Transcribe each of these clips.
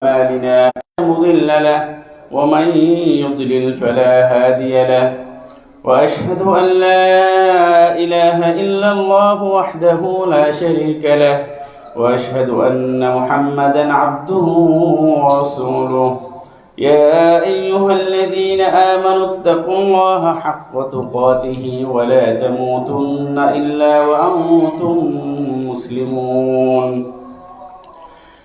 أعمالنا لا مضل له ومن يضلل فلا هادي له وأشهد أن لا إله إلا الله وحده لا شريك له وأشهد أن محمدا عبده ورسوله يا أيها الذين آمنوا اتقوا الله حق تقاته ولا تموتن إلا وأنتم مسلمون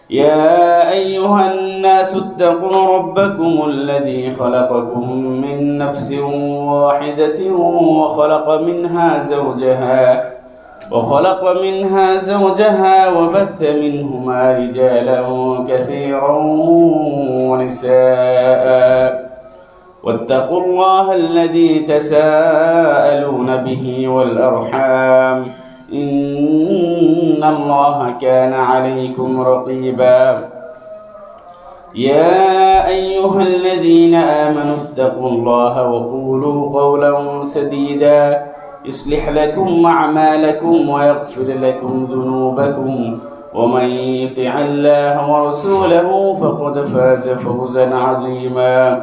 يا أيها الناس اتقوا ربكم الذي خلقكم من نفس واحدة وخلق منها زوجها وبث منهما رجالا كثيرا ونساء واتقوا الله الذي تساءلون به والأرحام إن الله كان عليكم رقيبا يا أيها الذين آمنوا اتقوا الله وقولوا قولا سديدا يصلح لكم أعمالكم ويغفر لكم ذنوبكم ومن يطع الله ورسوله فقد فاز فوزا عظيما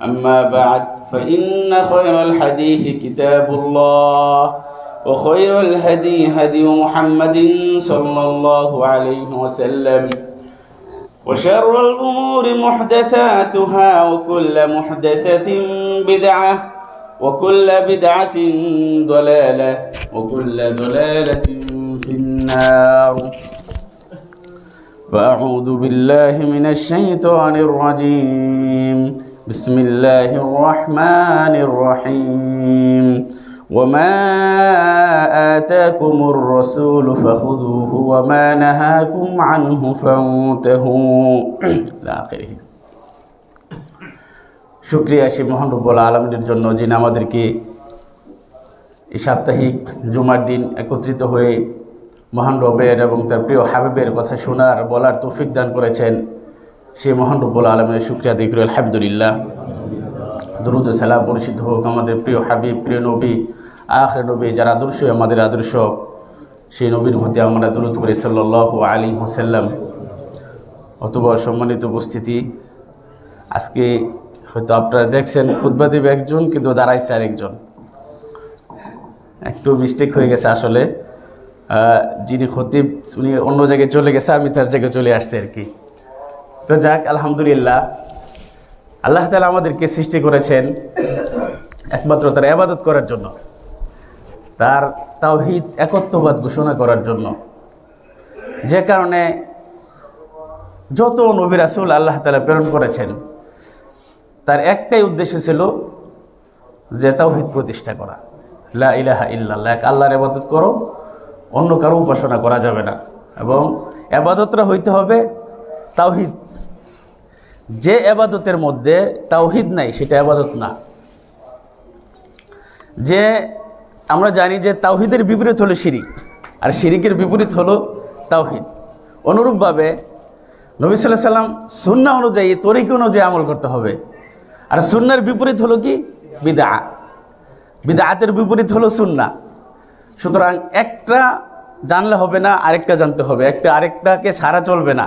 أما بعد فإن خير الحديث كتاب الله وخير الهدي هدي محمد صلى الله عليه وسلم وشر الأمور محدثاتها وكل محدثة بدعة وكل بدعة ضلالة وكل ضلالة في النار فأعوذ بالله من الشيطان الرجيم بسم الله الرحمن الرحيم وما آتاكم الرسول فخذوه وما نهاكم عنه فانتهوا إلى آخره শুকরিয়া সেই মহান রব্বুল আলামিনের জন্য যিনি আমাদেরকে এই সাপ্তাহিক জুমার দিন একত্রিত হয়ে মহান রবের এবং তার প্রিয় হাবিবের কথা শোনার বলার তৌফিক দান করেছেন সেই মহান রব্বুল আলামিনের শুকরিয়া আদায় করি আলহামদুলিল্লাহ। দরুদ ও সালাম বর্ষিত হোক আমাদের প্রিয় হাবিব প্রিয় নবী আখির নবী যার আদর্শ আমাদের আদর্শ সেই নবীর প্রতি আমরা দরুদ করি সাল্লাল্লাহু আলাইহি ওয়াসাল্লাম। অতঃপর সম্মানিত উপস্থিতি, আজকে হয়তো আপনারা দেখছেন খুতবা দেবে একজন কিন্তু দাঁড়াইছে আরেকজন, একটু মিস্টেক হয়ে গেছে আসলে। যিনি খতিব উনি অন্য জায়গায় চলে গেছে, আমি তার জায়গায় চলে আসছি আর কি। তো যাক, আলহামদুলিল্লাহ, আল্লাহ তাআলা আমাদেরকে সৃষ্টি করেছেন একমাত্র তার ইবাদত করার জন্য, তার তাওহীদ একত্ববাদ ঘোষণা করার জন্য। যে কারণে যত নবী রাসূল আল্লাহ তাআলা প্রেরণ করেছেন তার একটাই উদ্দেশ্য ছিল যে তাওহীদ প্রতিষ্ঠা করা, লা ইলাহা ইল্লাল্লাহ, এক আল্লাহর ইবাদত করো, অন্য কারো উপাসনা করা যাবে না, এবং ইবাদতটা হইতে হবে তাওহীদ। যে ইবাদতের মধ্যে তাওহীদ নাই সেটা ইবাদত না। যে আমরা জানি যে তাওহীদের বিপরীত হলো শিরিক, আর শিরিকের বিপরীত হলো তাওহীদ। অনুরূপভাবে নবী সাল্লাল্লাহু আলাইহি সাল্লাম সুন্নাহ অনুযায়ী তরিকা অনুযায়ী আমল করতে হবে, আর সুন্নার বিপরীত হলো কি বিদআ, বিদআতের বিপরীত হলো সুন্নাহ। সুতরাং একটা জানলে হবে না, আরেকটা জানতে হবে, একটা আরেকটাকে ছাড়া চলবে না।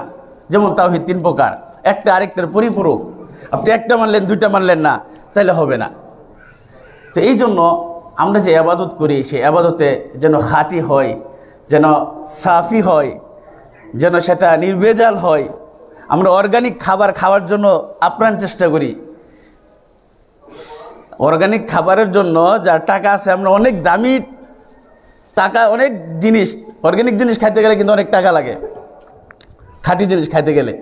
যেমন তাওহীদ তিন প্রকার, একটা আরেকটার পরিপূরক। আপনি একটা মানলেন দুইটা মানলেন না, তাহলে হবে না। তো এই জন্য আমরা যে ইবাদত করি সেই ইবাদতে যেন খাঁটি হয়, যেন সাফি হয়, যেন সেটা নির্ভেজাল হয়। আমরা অর্গানিক খাবার খাওয়ার জন্য আপ্রাণ চেষ্টা করি। অর্গানিক খাবারের জন্য যার টাকা আছে, আমরা অনেক দামি টাকা, অনেক জিনিস, অর্গানিক জিনিস খাইতে গেলে কিন্তু অনেক টাকা লাগে, খাঁটি জিনিস খাইতে গেলে।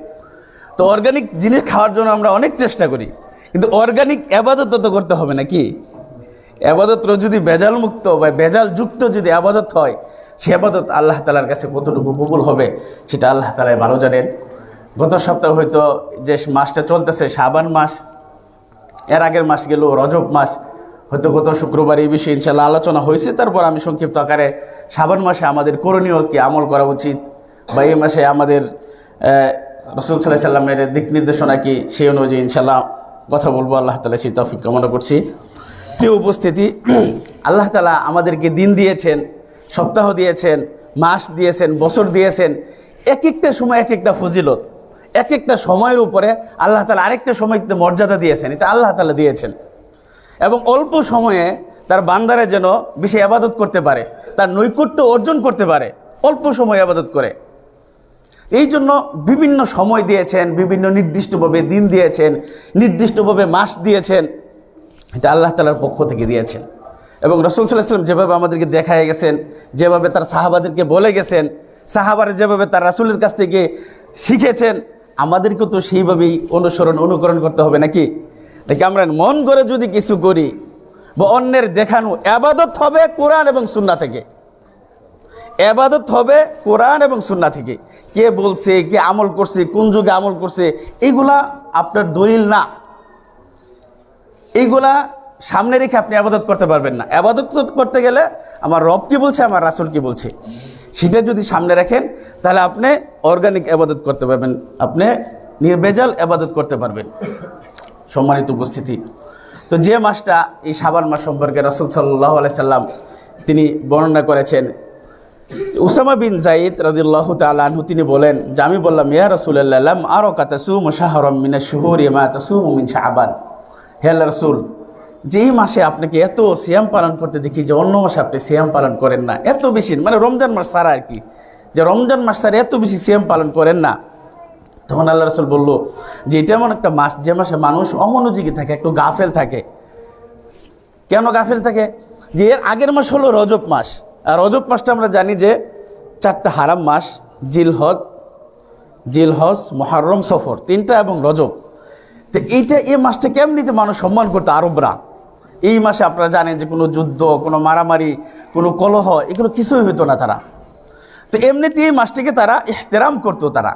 তো অর্গানিক জিনিস খাওয়ার জন্য আমরা অনেক চেষ্টা করি, কিন্তু অর্গানিক ইবাদত তো করতে হবে নাকি? ইবাদত যদি বেজাল মুক্ত বা বেজাল যুক্ত যদি ইবাদত হয়, সে ইবাদত আল্লাহ তাআলার কাছে কতটুকু কবুল হবে সেটা আল্লাহ তাআলা ভালো জানেন। গত সপ্তাহে হয়তো যে মাসটা চলতেছে শাবান মাস, এর আগের মাস গেল রজব মাস, হয়তো গত শুক্রবার এই বিষয়ে ইনশাআল্লাহ আলোচনা হয়েছে। তারপর আমি সংক্ষিপ্ত আকারে শাবান মাসে আমাদের করণীয় কি, আমল করা উচিত, বা এই মাসে আমাদের রাসূল সাল্লাল্লাহু আলাইহি সাল্লামের দিক নির্দেশনা কি, সেই অনুযায়ী ইনশাআল্লাহ কথা বলবো। আল্লাহ তাআলা সেই তৌফিক কামনা করছি। প্রিয় উপস্থিতি, আল্লাহ তাআলা আমাদেরকে দিন দিয়েছেন, সপ্তাহ দিয়েছেন, মাস দিয়েছেন, বছর দিয়েছেন, এক একটা সময় এক একটা ফজিলত, এক একটা সময়ের উপরে আল্লাহ তাআলা আরেকটা সময়কে মর্যাদা দিয়েছেন, এটা আল্লাহ তাআলা দিয়েছেন। এবং অল্প সময়ে তার বান্দারা যেন বেশি ইবাদত করতে পারে, তার নৈকট্য অর্জন করতে পারে, অল্প সময় ইবাদত করে। এই জন্য বিভিন্ন সময় দিয়েছেন, বিভিন্ন নির্দিষ্টভাবে দিন দিয়েছেন, নির্দিষ্টভাবে মাস দিয়েছেন, এটা আল্লাহ তাআলার পক্ষ থেকে দিয়েছেন। এবং রাসূল সাল্লাল্লাহু আলাইহি ওয়াসাল্লাম যেভাবে আমাদেরকে দেখায় গেছেন, যেভাবে তার সাহাবাদেরকে বলে গেছেন, সাহাবারা যেভাবে তার রাসূলের কাছ থেকে শিখেছেন, আমাদেরকেও তো সেইভাবেই অনুকরণ করতে হবে নাকি? আমরা মন করে যদি কিছু করি বা অন্যের দেখানো, ইবাদত হবে কোরআন এবং সুন্নাহ থেকে, ইবাদত হবে কোরআন এবং সুন্নাহ থেকে। কে বলছে, কে আমল করছে, কোন যুগে আমল করছে, এগুলা আপনার দলিল না। এইগুলা সামনে রেখে আপনি ইবাদত করতে পারবেন না। ইবাদত করতে গেলে আমার রব কি বলছে, আমার রাসূল কি বলছে, সেটা যদি সামনে রাখেন তাহলে আপনি অর্গানিক ইবাদত করতে পারবেন, আপনি নির্ভেজাল ইবাদত করতে পারবেন। সম্মানিত উপস্থিতি, তো যে মাসটা এই শাবান মাস সম্পর্কে রাসূল সাল্লাল্লাহু আলাইহি সাল্লাম তিনি বর্ণনা করেছেন, উসামা বিন যায়েদ রাদিয়াল্লাহু তাআলা আনহু তিনি বলেন যে আমি বললাম, ইয়া রাসূলুল্লাহ লাম আরাকা তাসুমু শাহরাম মিনাশ শুহুরি মা তাসুমু মিন শাবান। হে আল্লাহর রাসূল, যেই মাসে আপনাকে এত সিয়াম পালন করতে দেখি যে অন্য মাসে আপনি সিয়াম পালন করেন না, এত বেশি, মানে রমজান মাস ছাড়া আর কি, যে রমজান মাস ছাড়া এত বেশি সিয়াম পালন করেন না। তখন আল্লাহ রাসূল বলল যে এটা এমন একটা মাস যে মাসে মানুষ অমনোযোগী থাকে, একটু গাফেল থাকে। কেন গাফেল থাকে? যে এর আগের মাস হলো রজব মাস, আর রজব মাসটা আমরা জানি যে 4টা হারাম মাস, জিলহজ, মুহররম, সফর, 3টা এবং রজব। তো এই মাসটা কেমনিতে মানুষ সম্মান করতো আরবরা। এই মাসে আপনারা জানেন যে কোনো যুদ্ধ, কোনো মারামারি, কোনো কলহ, এগুলো কিছুই হতো না তারা। তো এমনিতে এই মাসটিকে তারা ইহতেরাম করতো তারা।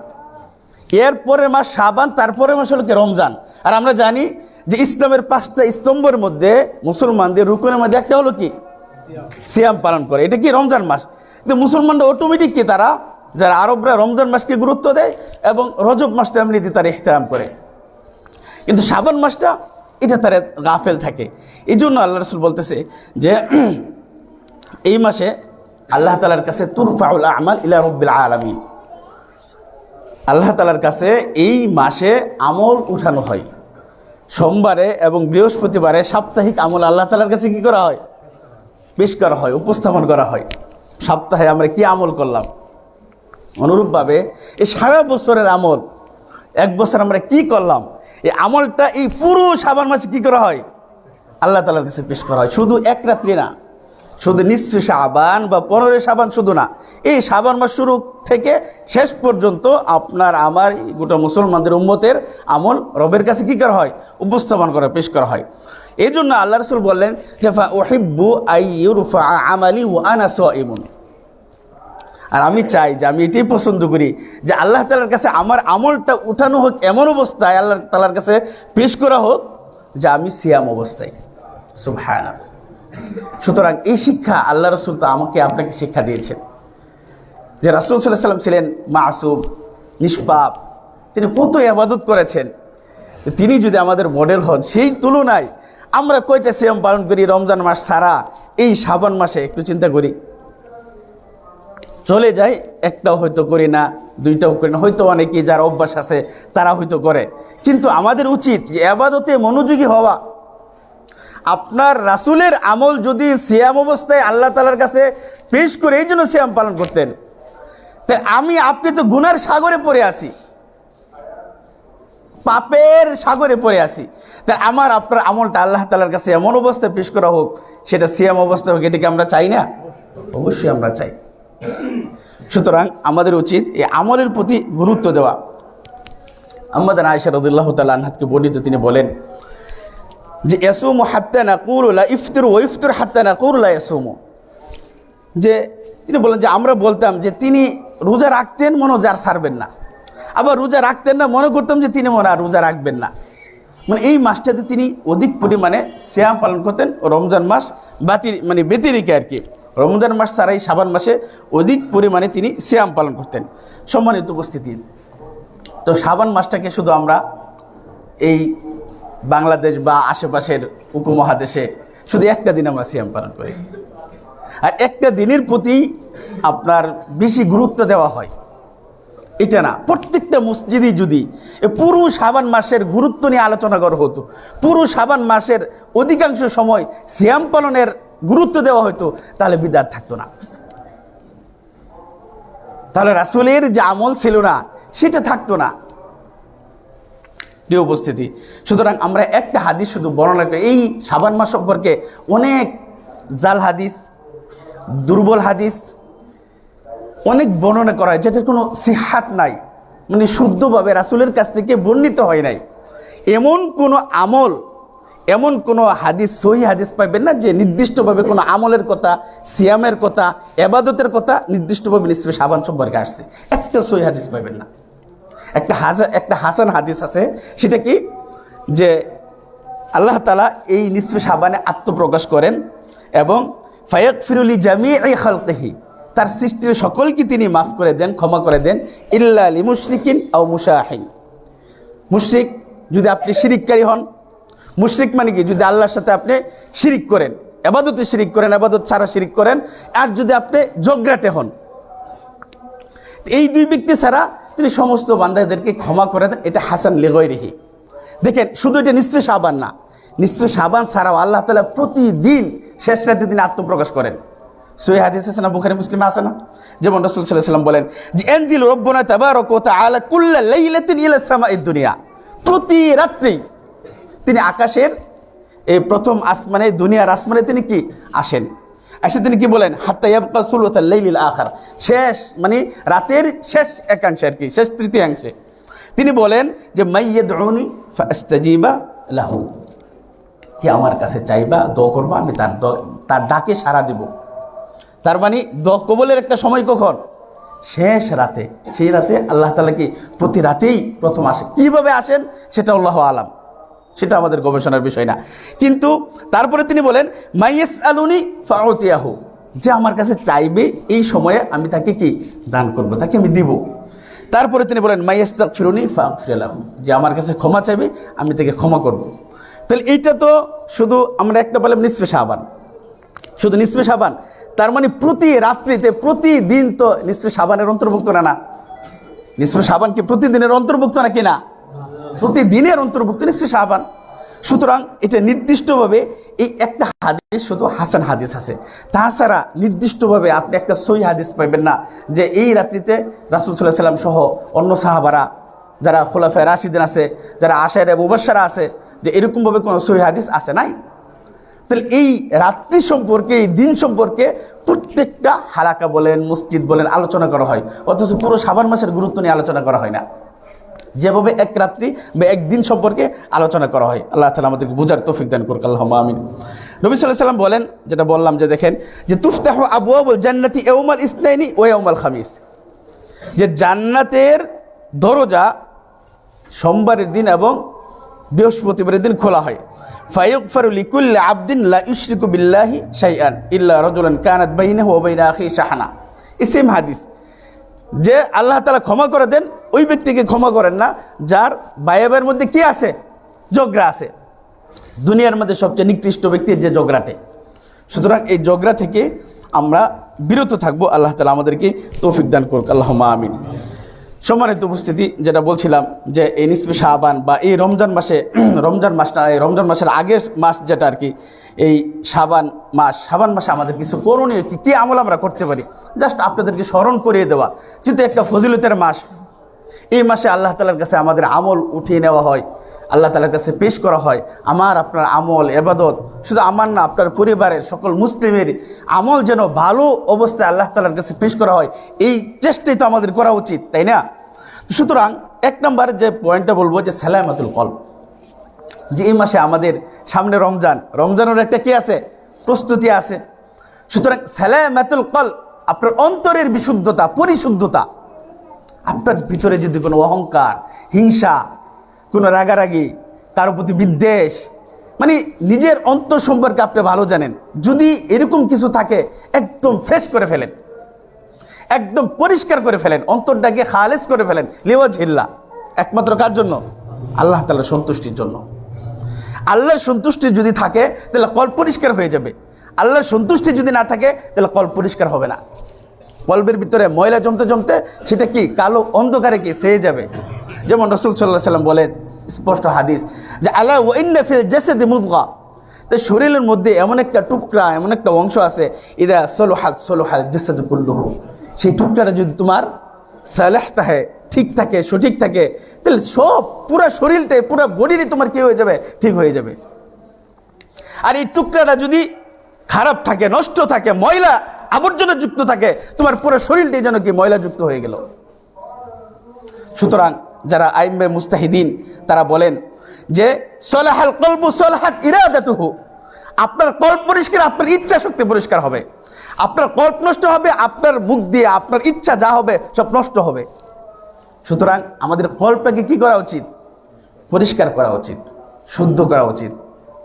এরপরের মাস শাবান, তারপরের মাস হলো কি রমজান। আর আমরা জানি যে ইসলামের 5টা স্তম্ভের মধ্যে, মুসলমানদের রুকনের মধ্যে একটা হলো কি সিয়াম পালন করে, এটা কি রমজান মাস। কিন্তু মুসলমানরা অটোমেটিক কি তারা, যারা আরবরা রমজান মাসকে গুরুত্ব দেয় এবং রজব মাসটা এমনিতে তারা ইহতেরাম করে, কিন্তু শাবান মাসটা এটা তারা গাফেল থাকে। এই জন্য আল্লাহ রাসূল বলতেছে যে এই মাসে আল্লাহ তাআলার কাছে তুরফাউল আমাল ইলা রাব্বিল আলামিন, আল্লাহ তাআলার কাছে এই মাসে আমল উঠানো হয়। সোমবারে এবং বৃহস্পতিবারে সাপ্তাহিক আমল আল্লাহ তাআলার কাছে কি করা হয়, পেশ করা হয়, উপস্থাপন করা হয়। সপ্তাহে আমরা কি আমল করলাম, অনুরূপভাবে এই সারা বছরের আমল, এক বছর আমরা কি করলাম, এই আমলটা এই পুরো শাবান মাসে কি করা হয়, আল্লাহ তাআলার কাছে পেশ করা হয়। শুধু এক রাত্রি না, শুধু নিসফে শাবান বা 15 শাবান শুধু না, এই শাবান মাস শুরু থেকে শেষ পর্যন্ত আপনার আমার গোটা মুসলমানদের উম্মতের আমল রবের কাছে কি করা হয়, উপস্থাপন করা, পেশ করা হয়। এই জন্য আল্লাহ রাসূল বললেন যে ফা উহিব্বু আইয়ুরফা আমালি ওয়া আনা সাইমুন, আর আমি চাই যে আমি এটাই পছন্দ করি যে আল্লাহ তাআলার কাছে আমার আমলটা উঠানো হোক এমন অবস্থায়, আল্লাহ তাআলার কাছে পেশ করা হোক যে আমি সিয়াম অবস্থায়। সুবহানাল্লাহ। সুতরাং এই শিক্ষা আল্লাহ রাসূল তো আমাকে আপনাকে শিক্ষা দিয়েছেন যে রাসূল সাল্লাল্লাহু আলাইহি ওয়াসাল্লাম ছিলেন মাসুম, নিষ্পাপ, তিনি কত ইবাদত করেছেন। তিনি যদি আমাদের মডেল হন, সেই তুলনায় আমরা কয়টা সিয়াম পালন করি রমজান মাস ছাড়া, এই শাবান মাসে একটু চিন্তা করি। চলে যায়, একটাও হয়তো করি না, 2টাও করি না, হয়তো অনেকেই যার অভ্যাস আছে তারা হয়তো করে। কিন্তু আমাদের উচিত যে ইবাদতে মনোযোগী হওয়া। আপনার রাসূলের আমল যদি সিয়াম অবস্থায় আল্লাহ তাআলার কাছে পেশ করে এই জন্য সিয়াম পালন করতেন, তাই আপনি তো গুনার সাগরে পড়ে আছি, পাপের সাগরে পড়ে আছি। তাই আপনার আমলটা আল্লাহ তাআলার কাছে এমন অবস্থায় পেশ করা হোক, সেটা সিয়াম অবস্থা হোক, এটাকে আমরা চাই না? অবশ্যই আমরা চাই। সুতরাং আমাদের উচিত এই আমলের প্রতি গুরুত্ব দেওয়া। আমাদের আয়েশা রাদিয়াল্লাহু তাআলা আনহাকে বর্ণিত, তিনি বলেন যে ইয়াসুমু হাত্তা নাকুলু লা ইফতিরু ওয়া ইফতিরু হাত্তা নাকুলু লা ইয়াসুমু, যে তিনি বলেন যে আমরা বলতাম যে তিনি রোজা রাখতেন, মনে যার ছাড়বেন না, আবার রোজা রাখতেন না, মনে করতাম যে তিনি মনে আর রোজা রাখবেন না। মানে এই মাসটাতে তিনি অধিক পরিমাণে সিয়াম পালন করতেন, রমজান মাস ব্যতিরেকে আর কি। রমজান মাস ছাড়াই শাবান মাসে অধিক পরিমাণে তিনি সিয়াম পালন করতেন। সম্মানিত উপস্থিতি, তো শাবান মাসটাকে শুধু আমরা এই বাংলাদেশ বা আশেপাশের উপমহাদেশে শুধু একটা দিন আমরা সিয়াম পালন করি, আর একটা দিনের প্রতি আপনার বেশি গুরুত্ব দেওয়া হয়। এটা না, প্রত্যেকটা মসজিদই যদি পুরো শাবান মাসের গুরুত্ব নিয়ে আলোচনা করা হতো, পুরো শাবান মাসের অধিকাংশ সময় সিয়াম পালনের গুরুত্ব দেওয়া হতো, তাহলে বিদআত থাকতো না, তাহলে রাসূলের যে আমল ছিল না সেটা থাকতো না। প্রিয় উপস্থিতি, সুতরাং আমরা একটা হাদিস শুধু বর্ণনা করি। এই শাবান মাস সম্পর্কে অনেক জাল হাদিস, দুর্বল হাদিস অনেক বর্ণনা করা হয়, যেটার কোনো সিহাত নাই, মানে শুদ্ধভাবে রাসূলের কাছ থেকে বর্ণিত হয় নাই। এমন কোনো আমল, এমন কোনো হাদিস, সহি হাদিস পাইবেন না যে নির্দিষ্টভাবে কোনো আমলের কথা, সিয়ামের কথা, ইবাদতের কথা নির্দিষ্টভাবে নিসফে শাবান সম্পর্কে আসছে। একটা সহি হাদিস পাইবেন না। একটা হাসান হাদিস আছে, সেটা কি যে আল্লাহ তাআলা এই নিসফে শাবানে আত্মপ্রকাশ করেন এবং ফায়াগফিরু লিজামিই খালকিহি, তার সৃষ্টির সকলকে তিনি মাফ করে দেন, ক্ষমা করে দেন, ইল্লা লিমুশরিকিন আও মুশাহিন। মুশরিক যদি আপনি শিরিককারী হন, মুশরিক মানে কি, যদি আল্লাহর সাথে আপনি শিরিক করেন, ইবাদতে শিরিক করেন, ইবাদত ছাড়া শিরিক করেন, আর যদি আপনি জগরাটে হন, এই দুই ব্যক্তি ছাড়া তিনি সমস্ত বান্দাদেরকে ক্ষমা করে দেন। এটা হাসান লিগাইরিহি। দেখেন, শুধু এটা নিসফে শাবান না, নিসফে শাবান ছাড়াও আল্লাহ তাআলা প্রতিদিন শেষ রাতে তিনি আত্মপ্রকাশ করেন। সহিহ হাদিস আছে না, বুখারী মুসলিমে আছে না, যেমন রাসূল সাল্লাল্লাহু আলাইহি ওয়াসাল্লাম বলেন যে ইয়ানজিলু রাব্বুনা তাবারাকা ওয়া তাআলা কুল্লা লাইলাতিন ইলা সামাইদ দুনিয়া, প্রতি রাত্রি তিনি আকাশের এই প্রথম আসমানে, দুনিয়ার আসমানে তিনি কি আসেন, এসে তিনি কি বলেন, হাত্তা ইয়াবকা সুলুসাল লাইলিল আখির, শেষ মানে রাতের শেষ একাংশে আর কি, শেষ তৃতীয়াংশে তিনি বলেন যে মাইয়াদউনি ফাআস্তাজিবা লাহু, কি আমার কাছে চাইবা, দোয়া করবা, আমি তার ডাকে সাড়া দেব। তার মানে দোয়া কবুলের একটা সময় কখন, শেষ রাতে। সেই রাতে আল্লাহ তাআলা কি প্রতি রাতেই প্রথম আসে। কিভাবে আসেন সেটা আল্লাহু আলাম, সেটা আমাদের গবেষণার বিষয় না। কিন্তু তারপরে তিনি বলেন মাইয়াসআলুনি ফাউতিয়াহু, যে আমার কাছে চাইবে এই সময়ে আমি তাকে কি দান করব, তাকে আমি দিব। তারপরে তিনি বলেন মাইয়াস্তাগফিরুনি ফাগফির লাহু, যে আমার কাছে ক্ষমা চাইবে আমি তাকে ক্ষমা করব। তাহলে এইটা তো শুধু আমরা একটা বললাম নিসফে শাবান, শুধু নিসফে শাবান, তার মানে প্রতি রাত্রিতে, প্রতিদিন তো নিসফে শাবানের অন্তর্ভুক্ত না। নিসফে শাবান কি প্রতিদিনের অন্তর্ভুক্ত নাকি না? প্রতিদিনের অন্তর্ভুক্ত নিসফে শাবান। সুতরাং এটা নির্দিষ্টভাবে এই একটা হাদিস শুধু হাসান হাদিস আছে, তাছাড়া নির্দিষ্টভাবে আপনি একটা সহিহ হাদিস পাইবেন না যে এই রাত্রিতে রাসূল সাল্লাল্লাহু আলাইহি ওয়াসাল্লাম সহ অন্য সাহাবারা, যারা খুলাফায়ে রাশিদিন আছে, যারা আশারে মুবাশশারা আছে, যে এরকমভাবে কোনো সহিহ হাদিস আসে নাই। তাহলে এই রাত্রি সম্পর্কে, এই দিন সম্পর্কে প্রত্যেকটা হালাকা বলেন, মসজিদ বলেন আলোচনা করা হয়, অথচ পুরো শাবান মাসের গুরুত্ব নিয়ে আলোচনা করা হয় না, যেভাবে এক রাত্রি বা একদিন সম্পর্কে আলোচনা করা হয়। আল্লাহ তাআলা আমাদেরকে বুঝার তৌফিক দান করুক, আল্লাহুম্মা আমিন। নবী সাল্লাল্লাহু আলাইহি ওয়াসাল্লাম বলেন, যেটা বললাম যে দেখেন যে তুফতাহু আবওয়াবুল জান্নাতি ইয়াউমাল ইসনাইনি ওয়া ইয়াউমাল খামিস, যে জান্নাতের দরজা সোমবারের দিন এবং বৃহস্পতিবারের দিন খোলা হয়। ফায়ুগফারু লিকুল্লি আবদিন লা ইউশরিকু বিল্লাহি শাইআন ইল্লা রাজুলান কানাত বাইনাহু ওয়া বাইনা আখিহি শাহনা। ইসেম হাদিস যে আল্লাহ তাআলা ক্ষমা করে দেন, ওই ব্যক্তিকে ক্ষমা করেন না যার ভাইয়ের মধ্যে কি আছে, ঝগড়া আছে। দুনিয়ার মধ্যে সবচেয়ে নিকৃষ্ট ব্যক্তি যে ঝগড়াটে। সুতরাং এই ঝগড়া থেকে আমরা বিরত থাকবো। আল্লাহ তাআলা আমাদেরকে তৌফিক দান করুক, আল্লাহুম্মা আমিন। সম্মানিত উপস্থিতি, যেটা বলছিলাম যে এই নিসফে শাবান বা এই রমজান মাসে, রমজান মাসটা, এই রমজান মাসের আগের মাস যেটা আর কি, এই শাবান মাসে আমাদের কিছু করণীয় কি আমল আমরা করতে পারি, জাস্ট আপনাদেরকে স্মরণ করিয়ে দেওয়া। যেহেতু একটা ফজিলতের মাস, এই মাসে আল্লাহ তাআলার কাছে আমাদের আমল উঠিয়ে নেওয়া হয়, আল্লাহ তাআলার কাছে পেশ করা হয়। আমার আপনার আমল ইবাদত, শুধু আমার না, আপনার পরিবারের সকল মুসলিমের আমল যেন ভালো অবস্থায় আল্লাহ তাআলার কাছে পেশ করা হয়, এই চেষ্টাই তো আমাদের করা উচিত, তাই না? সুতরাং এক নম্বর যে পয়েন্টটা বলবো যে সালামাতুল কলব, যে এই মাসে আমাদের সামনে রমজানের একটা কি আছে, প্রস্তুতি আছে। সুতরাং সালামাতুল কলব, আপনার অন্তরের বিশুদ্ধতা, পরিশুদ্ধতা। আপনার ভিতরে যদি কোনো অহংকার, হিংসা, কোনো রাগারাগি, কারো প্রতি বিদ্বেষ, মানে নিজের অন্তর সম্পর্কে আপনি ভালো জানেন, যদি এরকম কিছু থাকে একদম ফ্রেশ করে ফেলেন, একদম পরিষ্কার করে ফেলেন, অন্তরটাকে খালেস করে ফেলেন লিওয়াজহিল্লাহ। একমাত্র কার জন্য? আল্লাহ তাআলার সন্তুষ্টির জন্য। আল্লাহর সন্তুষ্টি যদি থাকে তাহলে কল পরিষ্কার হয়ে যাবে, আল্লাহর সন্তুষ্টি যদি না থাকে তাহলে কল পরিষ্কার হবে না। কলবের ভিতরে ময়লা জমতে জমতে সেটা কি কালো অন্ধকারে কি সেয়ে যাবে। যেমন রাসূল সাল্লাল্লাহু আলাইহি ওয়াসাল্লাম বলেন, স্পষ্ট হাদিস, যে আলা ওয়া ইন্না ফিল জাসাদি মুদগা, তো শরীরের মধ্যে এমন একটা টুকরা, এমন একটা অংশ আছে, ইদা সলুহাত সলুহাল জাসাদু কুল্লুহু, সেই টুকরাটা যদি তোমার সালেহ থাকে, ঠিক থাকে, সঠিক থাকে, তাহলে সব পুরো শরীরটাই, পুরো বডিরই তোমার কি হয়ে যাবে, ঠিক হয়ে যাবে। আর এই টুকরাটা যদি খারাপ থাকে, নষ্ট থাকে, ময়লা আবর্জনা যুক্ত থাকে, তোমার পুরো শরীরটাই যেন কি ময়লা যুক্ত হয়ে গেল। সুতরাং যারা আইম্মে মুস্তাহিদিন তারা বলেন যে সলাহাল কলবু সলাহাত ইরাদাতুহু, আপনার কল্প পরিষ্কার, আপনার ইচ্ছা শক্তি পরিষ্কার হবে। আপনার কল্প নষ্ট হবে, আপনার মুখ দিয়ে আপনার ইচ্ছা যা হবে সব নষ্ট হবে। সুতরাং আমাদের কল্পটাকে কি করা উচিত? পরিষ্কার করা উচিত, শুদ্ধ করা উচিত,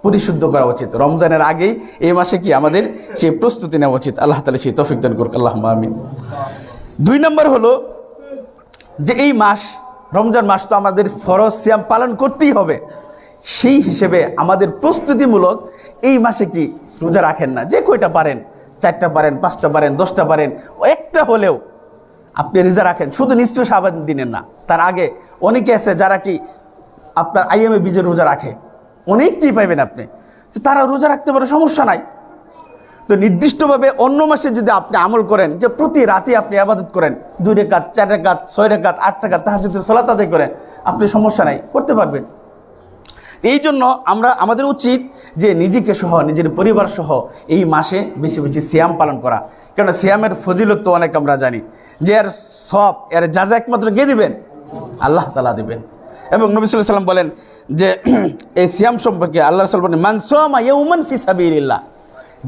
পরিশুদ্ধ করা উচিত। রমজানের আগেই এই মাসে কি আমাদের সেই প্রস্তুতি নেওয়া উচিত। আল্লাহ তাআলা সেই তৌফিক দান করুক, আল্লাহুম্মা আমিন। 2 নম্বর হলো যে এই মাস, রমজান মাস তো আমাদের ফরজ সিয়াম পালন করতেই হবে। সেই হিসেবে আমাদের প্রস্তুতিমূলক এই মাসে কি রোজা রাখেন না, যে কয়টা পারেন, 4টা পারেন, 5টা পারেন, 10টা পারেন, একটা হলেও আপনি রোজা রাখেন। শুধু নিঃস্ব শাবান দিনের না, তার আগে অনেকে আছে যারা কি আপনার আইএমএ বীজের রোজা রাখে, অনেকটি পাইবেন আপনি, তারা রোজা রাখতে পারে, সমস্যা নাই। তো নির্দিষ্টভাবে অন্য মাসে যদি আপনি আমল করেন যে প্রতি রাতে আপনি ইবাদত করেন, 2 রাকাত, 4 রাকাত, 6 রাকাত, 8 রাকাত তাহাজ্জুদের সালাত আদায় করেন, আপনি সমস্যা নাই, করতে পারবেন। এই জন্য আমাদের উচিত যে নিজেকে সহ, নিজের পরিবার সহ এই মাসে বেশি বেশি সিয়াম পালন করা। কেন সিয়ামের ফজিলত তো অনেক আমরা জানি, যে এর সব, এর যাজা একমাত্র কে দিবেন? আল্লাহ তাআলা দিবেন। এবং নবী সাল্লাল্লাহু আলাইহি ওয়াসাল্লাম বলেন যে এই সিয়াম সম্পর্কে আল্লাহ রাসূল বলেন, মান সামা ইয়াওমান ফি সাবিলিল্লাহ,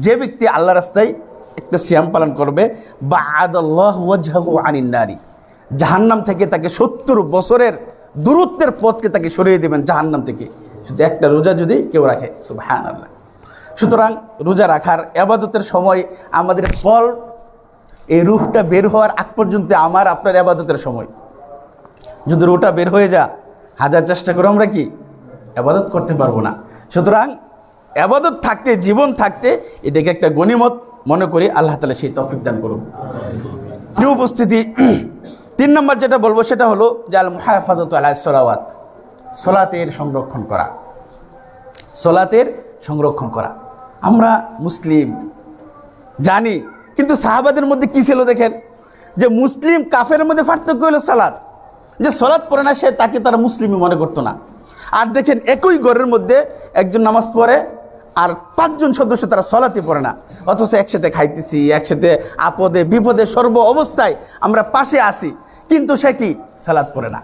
যে ব্যক্তি আল্লাহর রাস্তায় একটা সিয়াম পালন করবে, বা'আদাল্লাহু ওয়াজহাহু আনিন নারি, জাহান্নাম থেকে তাকে 70 বছরের দূরত্বের পথকে তাকে সরিয়ে দেবেন জাহান্নাম থেকে, শুধু একটা রোজা যদি কেউ রাখে। সুবহানাল্লাহ। সুতরাং রোজা রাখার ইবাদতের সময় আমাদের ফল, এই রূহটা বের হওয়ার আগ পর্যন্ত আমার আপনার ইবাদতের সময়। যদি রূহটা বের হয়ে যা, হাজার চেষ্টা করে আমরা কি ইবাদত করতে পারবো না। সুতরাং ইবাদত থাকতে, জীবন থাকতে এটাকে একটা গনিমত মনে করি। আল্লাহ তাআলা সেই তৌফিক দান করুন। প্রিয় উপস্থিতি, 3 নম্বর যেটা বলবো সেটা হলো যে আল মুহাফাজাতু আলাস সালাওয়াত, সালাতের সংরক্ষণ করা। সালাতের সংরক্ষণ করা আমরা মুসলিম জানি, কিন্তু সাহাবাদের মধ্যে কি ছিল দেখেন, যে মুসলিম কাফের মধ্যে পার্থক্য হলো সালাত। যে সালাত পড়ে না সে, তাকে তারা মুসলিমই মনে করতো না। আর দেখেন একই ঘরের মধ্যে একজন নামাজ পড়ে আর 5 জন সদস্য তারা সালাতই পড়ে না, অথচ একসাথে খাইতেছি, একসাথে আপদে বিপদে সর্ব অবস্থায় আমরা পাশে আসি, কিন্তু সে কি সালাত পড়ে না।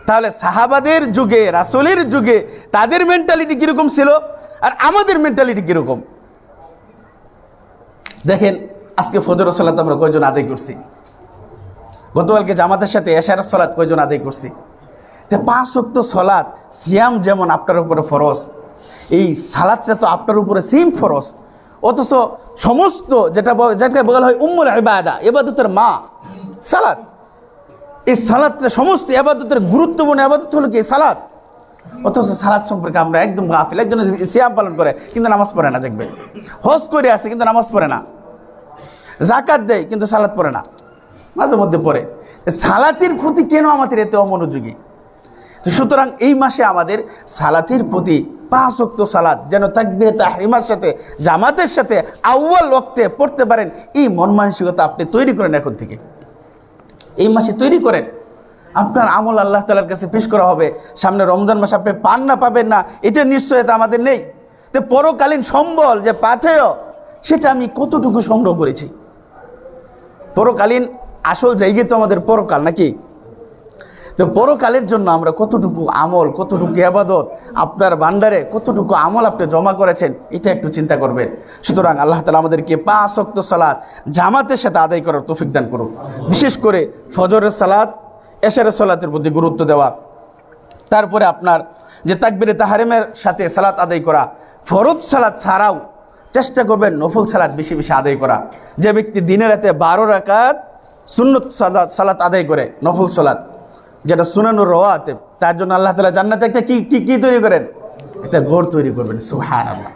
তাহলে সাহাবাদের যুগে, রাসূলের যুগে তাদের মেন্টালিটি কিরকম ছিল আর আমাদের মেন্টালিটি কিরকম দেখেন। আজকে ফজর সালাত আমরা কয়জন আদায় করছি? গতকালকে জামাতের সাথে এশার সালাত কয়জন আদায় করছি? যে 5 ওয়াক্ত সালাত, সিয়াম যেমন আপনার উপরে ফরজ, এই সালাতটা তো আপনার উপরে সেম ফরজ। অথচ সমস্ত যেটা বলা হয় উম্মুল ইবাদা, ইবাদতের মা সালাত, এই সালাতটা সমস্ত ইবাদতের গুরুত্বপূর্ণ ইবাদত হলো কি সালাত। অথচ সালাত সম্পর্কে আমরা একদম গাফিল। একজন সিয়াম পালন করে কিন্তু নামাজ পড়ে না, দেখবে হজ করে আসে কিন্তু নামাজ পড়ে না, যাকাত দেয় কিন্তু সালাত পড়ে না, মাঝে মধ্যে পড়ে। সালাতের প্রতি কেন আমাদের এত অমনোযোগী? সুতরাং এই মাসে আমাদের সালাতের প্রতি 5 ওয়াক্ত সালাত যেন তাকবীরে তাহরিমার সাথে, জামাতের সাথে আউয়াল ওয়াক্তে পড়তে পারেন, এই মন মানসিকতা আপনি তৈরি করেন এখন থেকে, এই মাসে তৈরি করেন। আপনার আমল আল্লাহ তাআলার কাছে পেশ করা হবে। সামনে রমজান মাস আপনি পান না পাবেন না এটা নিশ্চয়তা আমাদের নেই। তো পরকালীন সম্বল যে পাথেয়, সেটা আমি কতটুকু সংগ্রহ করেছি? পরকালীন আসল জায়গায় তো আমাদের পরকাল নাকি? তো পরকালের জন্য আমরা কতটুকু আমল, কতটুকু ইবাদত, আপনার ভান্ডারে কতটুকু আমল আপনি জমা করেছেন, এটা একটু চিন্তা করবেন। সুতরাং আল্লাহ তাআলা আমাদেরকে 5 ওয়াক্ত সালাত জামাতের সাথে আদায় করার তৌফিক দান করুন। বিশেষ করে ফজরের সালাত, এশারের সালাতের প্রতি গুরুত্ব দেওয়া, তারপরে আপনার যে তাকবীরে তাহরিমের সাথে সালাত আদায় করা, ফরজ সালাত ছাড়াও চেষ্টা করবেন নফল সালাত বেশি বেশি আদায় করা। যে ব্যক্তি দিনে রাতে 12 রাকাত সুন্নত সালাত আদায় করে, নফল সালাত যেটা সুনানুর রাওয়াতিব, তার জন্য আল্লাহ তাআলা জান্নাতে একটা কি তৈরি করেন? একটা ঘর তৈরি করবেন। সুবহানাল্লাহ।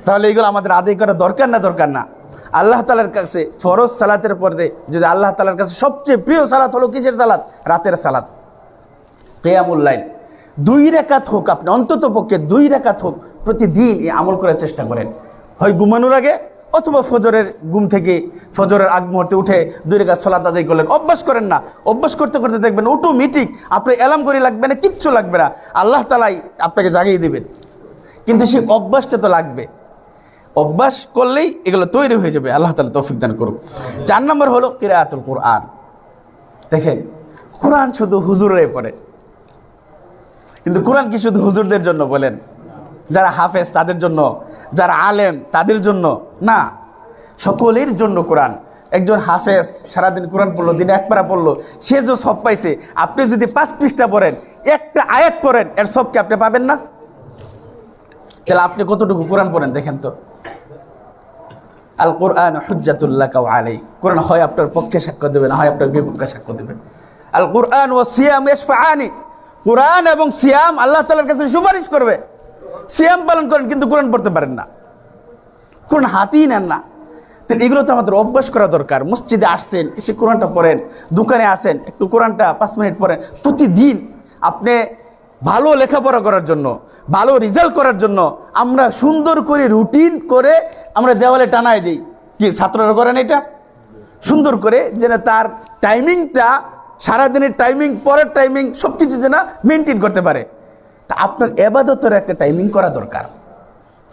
তাহলে এগুলো আমাদের আদায় করা দরকার না? দরকার না? আল্লাহ তাআলার কাছে ফরজ সালাতের পরে যদি আল্লাহ তাআলার কাছে সবচেয়ে প্রিয় সালাত হলো কিসের সালাত? রাতের সালাত, কিয়ামুল লাইল। 2 রাকাত হোক, আপনি অন্তত পক্ষে 2 রাকাত হোক প্রতিদিন এই আমল করার চেষ্টা করেন, হয় ঘুমানোর আগে অথবা ফজরের ঘুম থেকে ফজরের আগ মুহূর্তে উঠে 2 রাকাত সালাত আদায় করলেন। অভ্যাস করেন না, অভ্যাস করতে করতে দেখবেন অটোমেটিক আপনার অ্যালার্ম ঘড়ি লাগবে না, কিচ্ছু লাগবে না, আল্লাহ তাআলাই আপনাকে জাগিয়ে দেবেন। কিন্তু সেই অভ্যাসটা তো লাগবে, অভ্যাস করলেই এগুলো তৈরি হয়ে যাবে। আল্লাহ তাআলা তৌফিক দান করুন। 4 নম্বর হলো কিরাআতুল কোরআন। দেখেন, কোরআন শুধু হুজুররাই পড়ে, কিন্তু কোরআন কি শুধু হুজুরদের জন্য বলেন? যারা হাফেজ তাদের জন্য, যারা আলেম তাদের জন্য না, সকলের জন্য কোরআন। একজন হাফেজ সারাদিন কোরআন পড়লো, দিনে 1 পারা পড়লো, সে যে সব পাইছে, আপনি যদি 5 পৃষ্ঠা পড়েন, একটা আয়াত পড়েন, এর সব কি আপনি পাবেন না? তাহলে আপনি কতটুকু কোরআন পড়েন দেখেন তো। আল কোরআন হুজ্জাতুল লাকা ওয়া আলাইক। কোরআন হয় আপনার পক্ষে সাক্ষ্য দেবে, না হয় আপনার বিপক্ষে সাক্ষ্য দেবে। আল কোরআন ওয়া সিয়াম ইয়াশফাআনি। কোরআন এবং সিয়াম আল্লাহ তাআলার কাছে সুপারিশ করবে। সিয়াম পালন করেন কিন্তু কোরআন পড়তে পারেন না, কোরআন হাতেই নেন না। তো এগুলো তো আমাদের অভ্যাস করা দরকার। মসজিদে আসছেন, এসে কোরআনটা পড়েন, দোকানে আসেন, একটু কোরআনটা 5 মিনিট পড়েন। প্রতিদিন আপনি ভালো লেখাপড়া করার জন্য, ভালো রেজাল্ট করার জন্য আমরা সুন্দর করে রুটিন করে আমরা দেওয়ালে টানায় দিই। কি ছাত্ররা করেন এটা? সুন্দর করে যেন তার টাইমিংটা, সারাদিনের টাইমিং, পরের টাইমিং সব কিছু যেন মেনটেন করতে পারে। তা আপনার ইবাদতের একটা টাইমিং করা দরকার,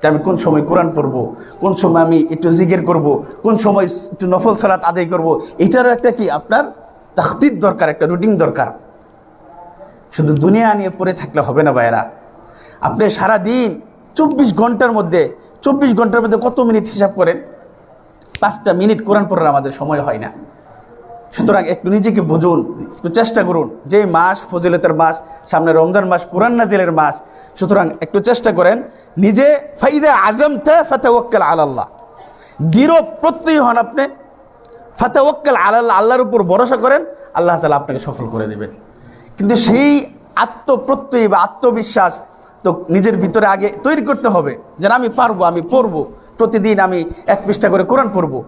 যে আমি কোন সময় কোরআন পড়বো, কোন সময় আমি একটু জিকির করব, কোন সময় একটু নফল সালাত আদায় করব। এটারও একটা কি আপনার তাখতিদ দরকার, একটা রুটিন দরকার। শুধু দুনিয়া নিয়ে পড়ে থাকলে হবে না ভাইয়েরা। আপনি সারাদিন 24 ঘন্টার মধ্যে কত মিনিট হিসাব করেন? 5টা মিনিট কোরআন পড়ার আমাদের সময় হয় না। সুতরাং একটু নিজেকে বুঝুন, একটু চেষ্টা করুন। যে মাস ফজিলতের মাস, সামনে রমজান মাস, কোরআন নাজিলের মাস। সুতরাং একটু চেষ্টা করেন নিজে। ফাইদা আযমতা ফাতাওয়াক্কাল আলাল্লাহ। দৃঢ় প্রত্যয়ী হন আপনি, ফাতাওয়াক্কাল আলাল্লাহ, আল্লাহর উপর ভরসা করেন, আল্লাহ তাআলা আপনাকে সফল করে দেবেন। কিন্তু সেই আত্মপ্রত্যয়ী বা আত্মবিশ্বাস তো নিজের ভিতরে আগে তৈরি করতে হবে, যেন আমি পারবো, আমি পড়বো, প্রতিদিন আমি 1 পৃষ্ঠা করে কোরআন পড়বো,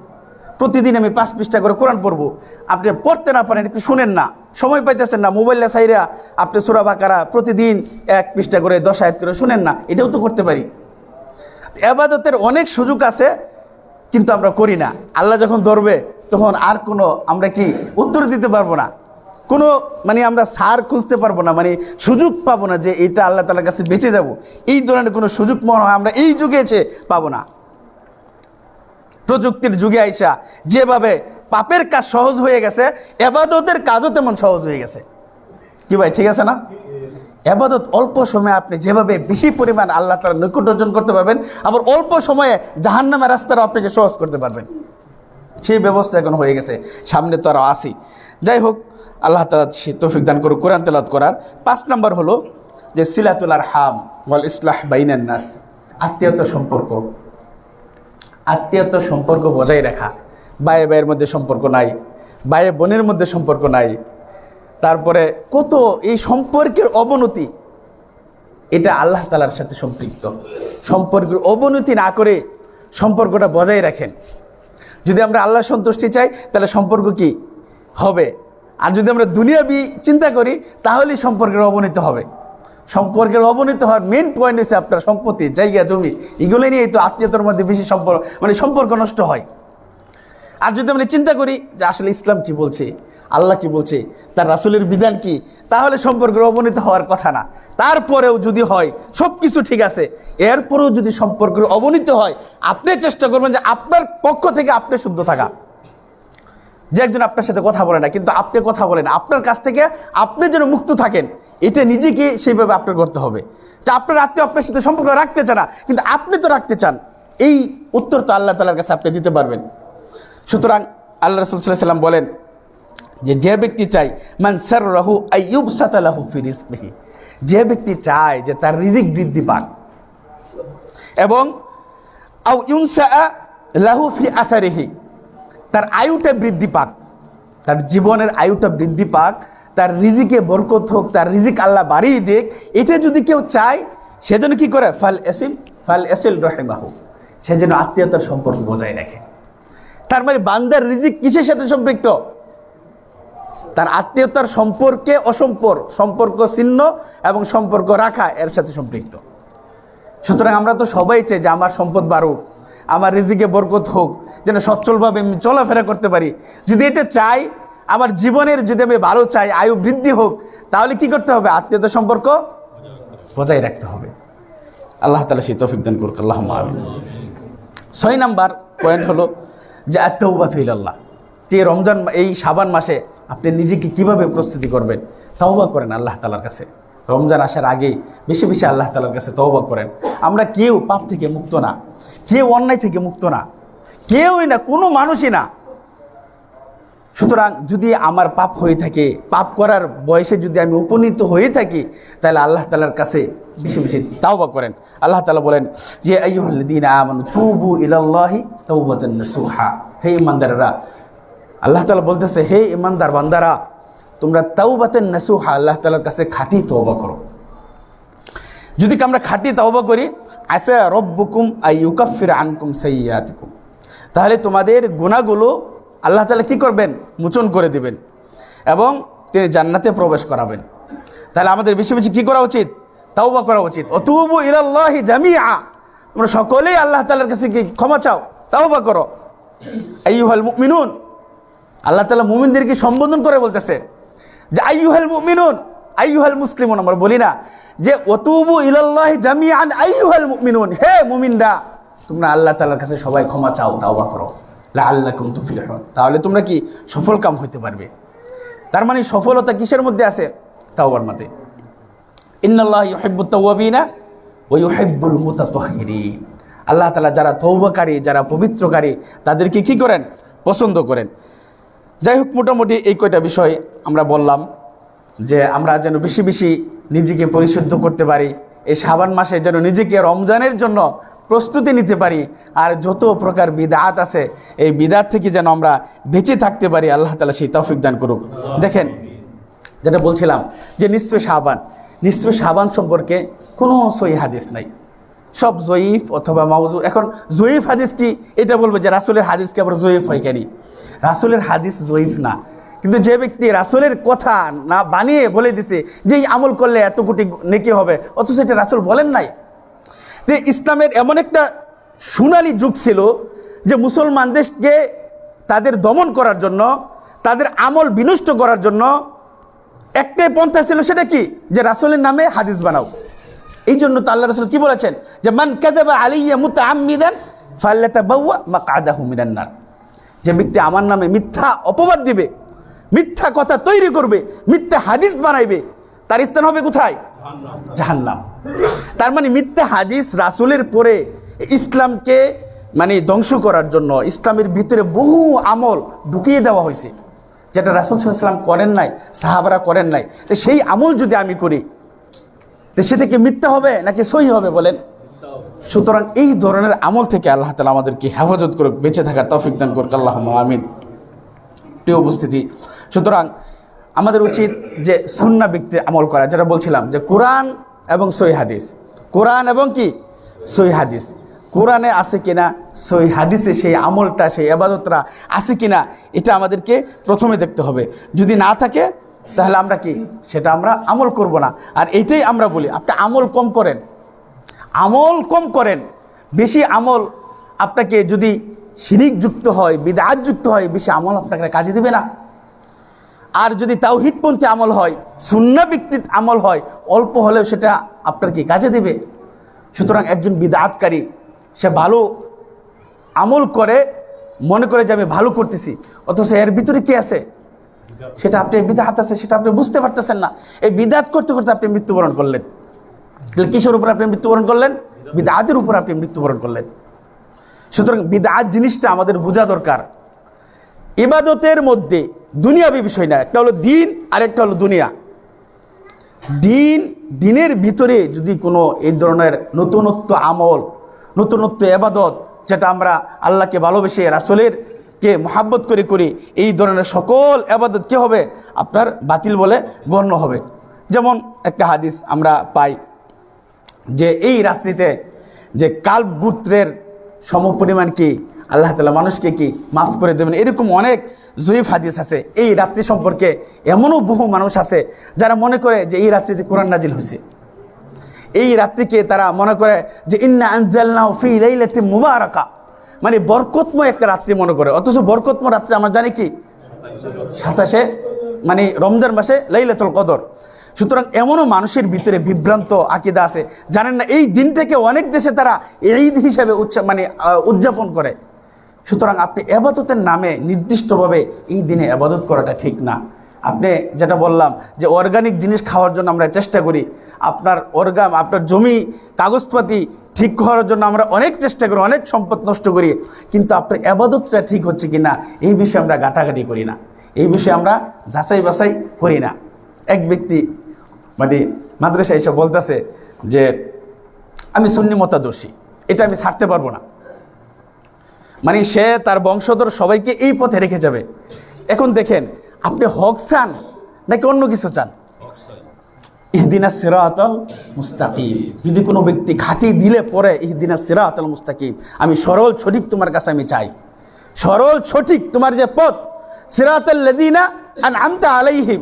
প্রতিদিন আমি 5 পৃষ্ঠা করে কোরআন পড়বো। আপনি পড়তে না পারেন, একটু শুনেন না, সময় পাইতেছেন না, মোবাইলে সাইরা আপনি সূরা বাকারা প্রতিদিন 1 পৃষ্ঠা করে 10 আয়াত করে শুনেন না, এটাও তো করতে পারি। ইবাদতের অনেক সুযোগ আছে, কিন্তু আমরা করি না। আল্লাহ যখন ধরবে তখন আর কোনো আমরা কি উত্তর দিতে পারবো না, কোনো আমরা সার খুঁজতে পারবো না, সুযোগ পাবো না যে এটা আল্লাহ তাআলার কাছে বেঁচে যাব। এই ধরনের কোনো সুযোগ মনে হয় আমরা এই যুগে এসে পাবো না। প্রযুক্তির যুগে আইসা যেভাবে পাপের কাজ সহজ হয়ে গেছে, ইবাদতের কাজও তেমন সহজ হয়ে গেছে। কি ভাই, ঠিক আছে না? ইবাদত অল্প সময়ে আপনি যেভাবে বেশি পরিমাণ আল্লাহ তাআলার নৈকট্য অর্জন করতে পারবেন, আবার অল্প সময়ে জাহান্নামের রাস্তাটা আপনাকে সহজ করতে পারবেন। সেই ব্যবস্থা এখন হয়ে গেছে, সামনে তো আরও আসি। যাই হোক, আল্লাহ তাআলা তৌফিক দান করুক কোরআন তেলাওয়াত করার। 5 নম্বর হলো যে সিলাতুল আরহাম ওয়াল ইসলাহ বাইনান নাস। আত্মীয়তা সম্পর্ক, আত্মীয়তা সম্পর্ক বজায় রাখা। ভাই ভাইয়ের মধ্যে সম্পর্ক নাই, ভাই বোনের মধ্যে সম্পর্ক নাই, তারপরে কত এই সম্পর্কের অবনতি, এটা আল্লাহ তাআলার সাথে সম্পৃক্ত। সম্পর্কের অবনতি না করে সম্পর্কটা বজায় রাখেন। যদি আমরা আল্লাহর সন্তুষ্টি চাই তাহলে সম্পর্ক কি হবে, আর যদি আমরা দুনিয়াবি চিন্তা করি তাহলেই সম্পর্কের অবনতি হবে। সম্পর্কের অবনতি হওয়ার মেন পয়েন্ট হচ্ছে আপনার সম্পত্তি, জায়গা, জমি, এগুলো নিয়েই তো আত্মীয়তার মধ্যে বেশি সম্পর্ক নষ্ট হয়। আর যদি আমরা চিন্তা করি যে আসলে ইসলাম কি বলছে, আল্লাহ কি বলছে, তার রাসূলের বিধান কি, তাহলে সম্পর্কের অবনতি হওয়ার কথা না। তারপরেও যদি হয় সব কিছু ঠিক আছে, এরপরেও যদি সম্পর্কের অবনতি হয়, আপনি চেষ্টা করবেন যে আপনার পক্ষ থেকে আপনি শুদ্ধ থাকা। যে একজন আপনার সাথে কথা বলে না কিন্তু আপনি কথা বলেন, আপনার কাছ থেকে আপনি যেন মুক্ত থাকেন, এটা নিজেকে সেইভাবে আপনার করতে হবে। যে আপনার আত্মীয় আপনার সাথে সম্পর্ক রাখতে চান না, কিন্তু আপনি তো রাখতে চান, এই উত্তর তো আল্লাহ তাআলার কাছে আপনি দিতে পারবেন। সুতরাং আল্লাহ রাসূল সাল্লাল্লাহু আলাইহি ওয়াসাল্লাম বলেন যে ব্যক্তি চাই মান সাররাহু আইয়ুবসাতা লাহু ফি রিজকিহি, যে ব্যক্তি চায় যে তার রিজিক বৃদ্ধি পাক, এবং আও ইউনসা লাহু ফি আসারিহি, তার আয়ুটা বৃদ্ধি পাক, তার জীবনের আয়ুটা বৃদ্ধি পাক, তার রিজিকে বরকত হোক, তার রিজিক আল্লাহ বাড়িয়ে দেখ, এটা যদি কেউ চায় সেজন্য কি করে ফাল এসিল রহিমাহু, সে যেন আত্মীয়তার সম্পর্ক বজায় রাখে। তার মানে বান্দার রিজিক কিসের সাথে সম্পৃক্ত? তার আত্মীয়তার সম্পর্কে সম্পর্ক ছিন্ন এবং সম্পর্ক রাখা এর সাথে সম্পৃক্ত। সুতরাং আমরা তো সবাই চাই যে আমার সম্পদ বাড়ুক, আমার রিজিকে বরকত হোক, যেন সচ্ছলভাবে আমি চলাফেরা করতে পারি। যদি এটা চাই, আমার জীবনের যদি আমি ভালো চাই, আয়ু বৃদ্ধি হোক, তাহলে কি করতে হবে? আত্মীয়তার সম্পর্ক বজায় রাখতে হবে। আল্লাহ তাআলা সেই তৌফিক দান করুক, আল্লাহুম্মা আমিন। 6 নাম্বার পয়েন্ট হলো যে আত-তাওবাতু ইলাল্লাহ। যে রমজান, এই শাবান মাসে আপনি নিজেকে কিভাবে প্রস্তুতি করবেন? তওবা করেন আল্লাহ তাআলার কাছে। রমজান আসার আগেই বেশি বেশি আল্লাহ তাআলার কাছে তওবা করেন। আমরা কেউ পাপ থেকে মুক্ত না, কেউ অন্যায় থেকে মুক্ত না, কেউই না, কোনো মানুষই না। সুতরাং যদি আমার পাপ হয়ে থাকে, পাপ করার বয়সে যদি আমি উপনীত হয়ে থাকি, তাহলে আল্লাহ তাআলার কাছে বেশি বেশি তাওবা করেন। আল্লাহ তাআলা বলেন যে আইয়ুহাল্লাযীনা আমানু তুবু ইলাল্লাহি তাওবাতান নাসুহা। হে ঈমানদাররা, আল্লাহ তাআলা বলতেছে, হে ঈমানদার বান্দারা, তোমরা তাওবাতান নাসুহা, আল্লাহ তাআলার কাছে খাঁটি তওবা করো। যদি আমরা খাঁটি তওবা করি, আসা রব্বুকুম আইয়ুকাফির আনকুম সাইয়্যাতিকুম, তাহলে তোমাদের গুনাহগুলো আল্লাহ তাআলা কি করবেন? মোচন করে দিবেন এবং তিনি জান্নাতে প্রবেশ করাবেন। তাহলে আমাদের বেশি বেশি কী করা উচিত? তাওবা করা উচিত। অতুবু ইলাল্লাহি জামিআ, তোমরা সকলেই আল্লাহ তাআলার কাছে কি ক্ষমা চাও, তাওবা করো। আইয়ুহাল মুমিনুন, আল্লাহ তাআলা মুমিনদেরকে সম্বোধন করে বলতেছে যে আইয়ুহাল মুমিনুন, আইয়ুহাল মুসলিমুন। আমরা বলি না যে অতুবু ইলাল্লাহি জামিআন আইয়ুহাল মুমিনুন, হে মুমিনরা, তোমরা আল্লাহ তাআলার কাছে সবাই ক্ষমা চাও, তাওবা করো, লাআল্লাকুম তুফলিহুন, তাহলে তোমরা কি সফল কাম হইতে পারবে। তার মানে সফলতা কিসের মধ্যে আছে? তাওবার মধ্যে। ইন্নাল্লাহা ইউহিব্বুত তাওয়াবিনা ওয়া ইউহিব্বুল মুতাতাহহিরিন। আল্লাহ তাআলা যারা তওবাকারী, যারা পবিত্রকারী, তাদেরকে কি করেন? পছন্দ করেন। যাই হোক, মোটামুটি এই কয়টা বিষয় আমরা বললাম যে আমরা যেন বেশি বেশি নিজেকে পরিশুদ্ধ করতে পারি, এই শাবান মাসে যেন নিজেকে রমজানের জন্য প্রস্তুতি নিতে পারি, আর যত প্রকার বিদআত আছে এই বিদআত থেকে যেন আমরা বেঁচে থাকতে পারি। আল্লাহ তাআলা সেই তৌফিক দান করুক। দেখেন, যেটা বলছিলাম যে নিসফে শাবান সম্পর্কে কোনো সহিহ হাদিস নাই, সব জয়ীফ অথবা মাউযু। এখন জয়ীফ হাদিস কি? এটা বলবো যে রাসূলের হাদিসকে আবার জয়ীফ হয় কেন? রাসূলের হাদিস জয়ীফ না, কিন্তু যে ব্যক্তি রাসূলের কথা না বানিয়ে বলে দিছে যে এই আমল করলে এত কোটি নেকি হবে, অথচ এটা রাসূল বলেন নাই। যে ইসলামের এমন একটা সোনালী যুগ ছিল যে মুসলমানদেরকে তাদের দমন করার জন্য, তাদের আমল বিনষ্ট করার জন্য একটাই পন্থা ছিল, সেটা কি? যে রাসূলের নামে হাদিস বানাও। এই জন্য তো আল্লাহ রাসূল কি বলেছেন যে মান কাযাবা আলাইয়া মুতাআম্মিদান ফাল্যাতাবাওয়া মাকআদাহু মিনান নার। যে ব্যক্তি আমার নামে মিথ্যা অপবাদ দিবে, মিথ্যা কথা তৈরি করবে, মিথ্যা হাদিস বানাইবে, তার স্থান হবে কোথায়? জাহান্নাম। তার মানে মিথ্যা হাদিস রাসূলের পরে ইসলামকে মানে ধ্বংস করার জন্য ইসলামের ভিতরে বহু আমল ঢুকিয়ে দেওয়া হয়েছে, যেটা রাসূল সাল্লাল্লাহু আলাইহি ওয়াসাল্লাম করেন নাই, সাহাবারা করেন নাই। তো সেই আমল যদি আমি করি, তো সেটা কি মিথ্যা হবে নাকি সহিহ হবে বলেন? সুতরাং এই ধরনের আমল থেকে আল্লাহ তাআলা আমাদেরকে হেফাজত করুক, বেঁচে থাকার তৌফিক দান করুক, আল্লাহুম্মা আমিন। প্রিয় উপস্থিতি, সুতরাং আমাদের উচিত যে সুন্নাহ ভিত্তিক আমল করা, যেটা বলছিলাম যে কোরআন এবং সহিহ হাদিস, কোরআন এবং কি সহিহ হাদিস, কোরআনে আছে কিনা, সহিহ হাদিসে সেই আমলটা, সেই ইবাদতটা আছে কিনা, এটা আমাদেরকে প্রথমে দেখতে হবে। যদি না থাকে তাহলে আমরা কি সেটা আমরা আমল করব না। আর এটাই আমরা বলি, আপনি আমল কম করেন, আমল কম করেন। বেশি আমল আপনাকে যদি শিরিক যুক্ত হয়, বিদআত যুক্ত হয়, বেশি আমল আপনাকে কাজে দেবে না। আর যদি তাওহীদপন্থী আমল হয়, সুন্নাহ ভিত্তিক আমল হয়, অল্প হলেও সেটা আপনার কি কাজে দেবে। সুতরাং একজন বিদআতকারী সে ভালো আমল করে, মনে করে যে আমি ভালো করতেছি, অথচ এর ভিতরে কি আছে সেটা আপনি বিদআত আছে সেটা আপনি বুঝতে পারতেছেন না। এই বিদআত করতে করতে আপনি মৃত্যুবরণ করলেন। তাহলে কিসের উপর আপনি মৃত্যুবরণ করলেন? বিদআতের উপর আপনি মৃত্যুবরণ করলেন। সুতরাং বিদআত জিনিসটা আমাদের বোঝা দরকার। ইবাদতের মধ্যে দুনিয়াবী বিষয় না, একটা হলো দিন আর একটা হলো দুনিয়া। দিনের ভিতরে যদি কোনো এই ধরনের নতুনত্ব আমল, নতুনত্ব ইবাদত, যেটা আমরা আল্লাহকে ভালোবেসে রাসূলের কে মহাব্বত করে করি, এই ধরনের সকল ইবাদত কি হবে? আপনার বাতিল বলে গণ্য হবে। যেমন একটা হাদিস আমরা পাই যে এই রাত্রিতে যে কাল্ব গোত্রের সমপরিমাণ কি আল্লাহ তাআলা মানুষকে কি মাফ করে দেবেন। এরকম অনেক জয়ীফ হাদিস আছে। এই রাত্রি সম্পর্কে এমনও বহু মানুষ আছে যারা মনে করে যে এই রাত্রিতে কোরআন নাজিল হয়েছে, এই রাত্রিকে তারা মনে করে যে ইন্না আনজালনাহু ফি লাইলাতিন মুবারাকা, মানে বরকতময় একটা রাত্রি মনে করে। অথচ বরকতময় রাত্রি আমরা জানি কি 27 মানে রমজান মাসে লাইলাতুল কদর। সুতরাং এমনও মানুষের ভিতরে বিভ্রান্ত আকীদা আছে, জানেন না এই দিনটাকে অনেক দেশে তারা ঈদ হিসেবে উদযাপন করে। সুতরাং আপনি ইবাদতের নামে নির্দিষ্টভাবে এই দিনে ইবাদত করাটা ঠিক না। আপনি যেটা বললাম যে অর্গানিক জিনিস খাওয়ার জন্য আমরা চেষ্টা করি, আপনার আপনার জমি কাগজপাতি ঠিক করার জন্য আমরা অনেক চেষ্টা করি, অনেক সম্পদ নষ্ট করি, কিন্তু আপনার ইবাদতটা ঠিক হচ্ছে কি না এই বিষয়ে আমরা ঘাটাঘাটি করি না, এই বিষয়ে আমরা যাচাই বাছাই করি না। এক ব্যক্তি মানে মাদ্রাসায় এসে বলতেছে যে আমি সুন্নি মতাদর্শী, এটা আমি ছাড়তে পারবো না। মানে সে তার বংশধর সবাইকে এই পথে রেখে যাবে। এখন দেখেন আপনি হক চান নাকি অন্য কিছু চান? ইহদিনাস সিরাতাল মুস্তাকিম, যদি কোনো ব্যক্তি খাঁটি দিলে পরে ইহদিনাস সিরাতাল মুস্তাকিম, আমি সরল সঠিক তোমার কাছে আমি চাই, সরল সঠিক তোমার যে পথ, সিরাতাল লাযিনা আনআমতা আলাইহিম,